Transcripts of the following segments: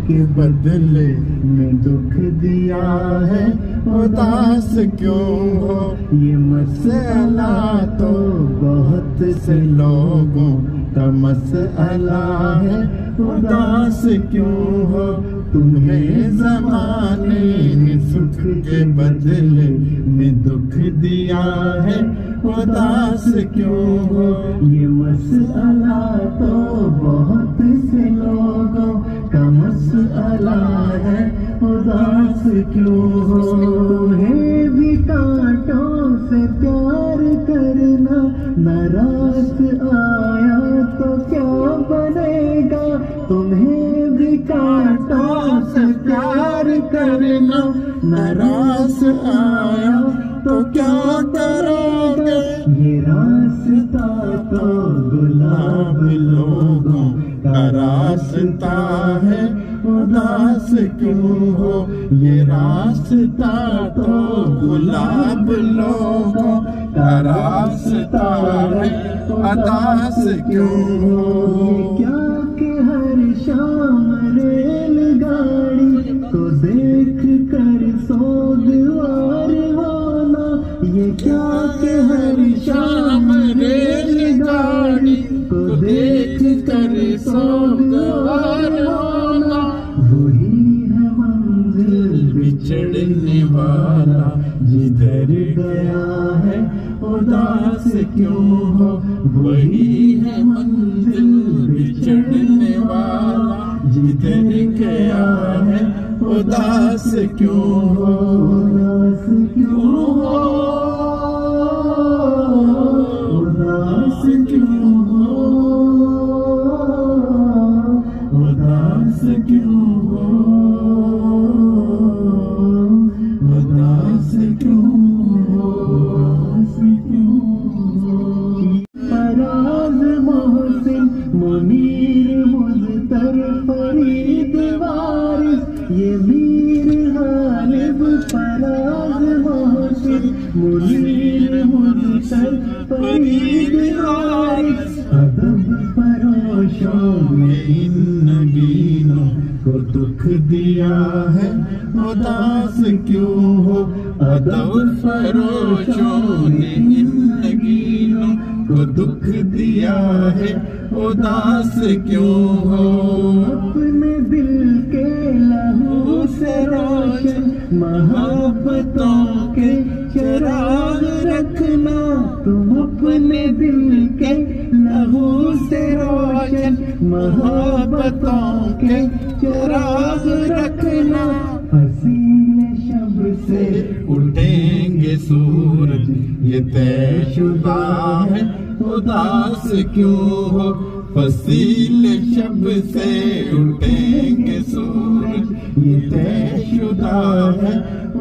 के बदले में दुख दिया है, उदास क्यों हो? ये मसला तो बहुत से लोगों का मसला है, उदास क्यों हो? तुम्हें ज़माने ने सुख के बदले में दुख दिया है, उदास क्यों हो? ये मसला तो बहुत से लोगों का मसला है, उदास क्यों हो? तुम्हें भी कांटों से प्यार करना नाराज आया तो क्या बनेगा? तुम्हें भी कांटों से प्यार करना नाराज आया तो क्या करोगे? ये रास्ता तो गुलाब लोगों का रास्ता है, उदास क्यों हो? ये रास्ता तो गुलाब लोगों का रास्ता है, उदास क्यों हो? क्या कि हर शाम रेलगाड़ी को देख कर सोगवार होना, ये क्या कि हर शाम रेलगाड़ी को देख कर सोगवार होना, वही है मंजिल बिछड़ने वाला जिधर गया है, उदास क्यों हो? वही है मंजिल बिछड़ने वाला जिधर गया है, उदास क्यों हो? उदास क्यों हो? उदास क्यों हो? उदास क्यों हो? उदास क्यों हो? फराज मोहसिन मुनीर मुज़्तर फरीद वारिस, ये मीर गालिब फराज मोहसिन मुनीर मुज़्तर फरीद वारिस, अदब फरोशों ने इन नगीनों को दुख दिया है, उदास क्यों हो? अदब फरोशों ने इन नगीनों को दुख दिया है, उदास क्यों हो? अपने दिल के लहू से रोशन मोहब्बतों के चिराग रखना, तुम अपने दिल के लहू से रोशन मोहब्बतों के चिराग रखना, हसीने शब से उठेंगे सूरज ये तयशुदा है, उदास क्यों हो? फसील शब से उठेंगे सूरज ये तयशुदा है,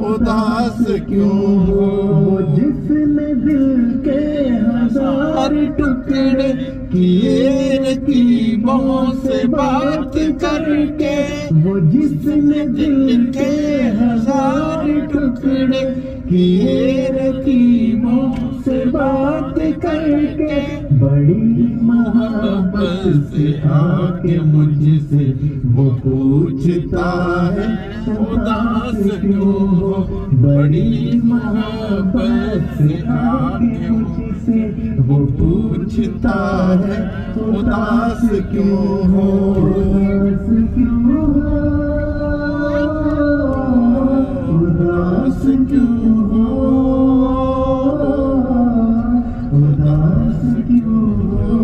उदास क्यों हो? वो जिसने दिल के हजार टुकड़े किए रकीबों से बात करके, वो जिसने दिल के हजार टुकड़े किए रकीबों से बात करके, बड़ी मोहब्बत से आके मुझसे वो पूछता है, उदास क्यों हो? बड़ी मोहब्बत से आके मुझसे वो पूछता है, उदास क्यों हो? उदास क्यों हो? उदास क्यों हो? उदास क्यों हो?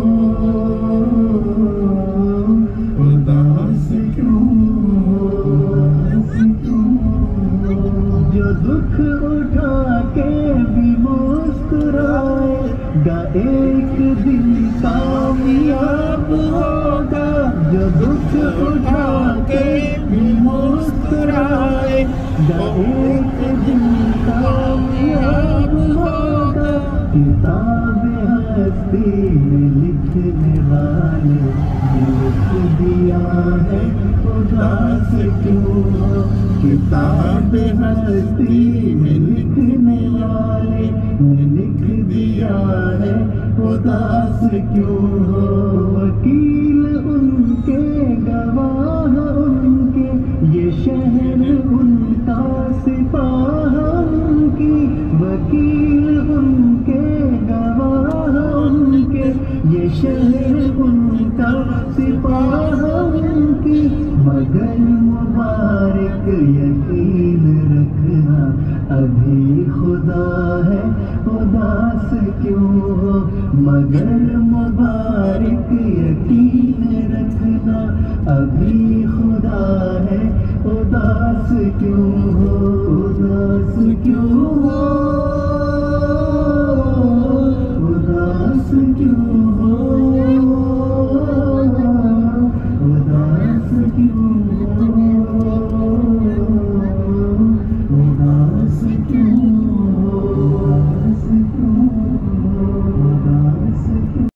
उदास क्यों हो? जो दुख उठा के भी मुस्कुराएगा एक दिन कामयाब होगा, जो दुख उठा के भी मुस्कुराएगा एक दिन कामयाब होगा, किताब हस्ती में लिखने वाले लिख दिया है, उदास क्यों हो? किताब हस्ती में लिखने वाले लिख दिया है, उदास क्यों हो? वकील उनके गवाह उनके हमकी, मगर मुबारक यकीन रखना, अभी खुदा है उदास क्यों हो, मगर मुबारक यकीन रखना, अभी खुदा है उदास क्यों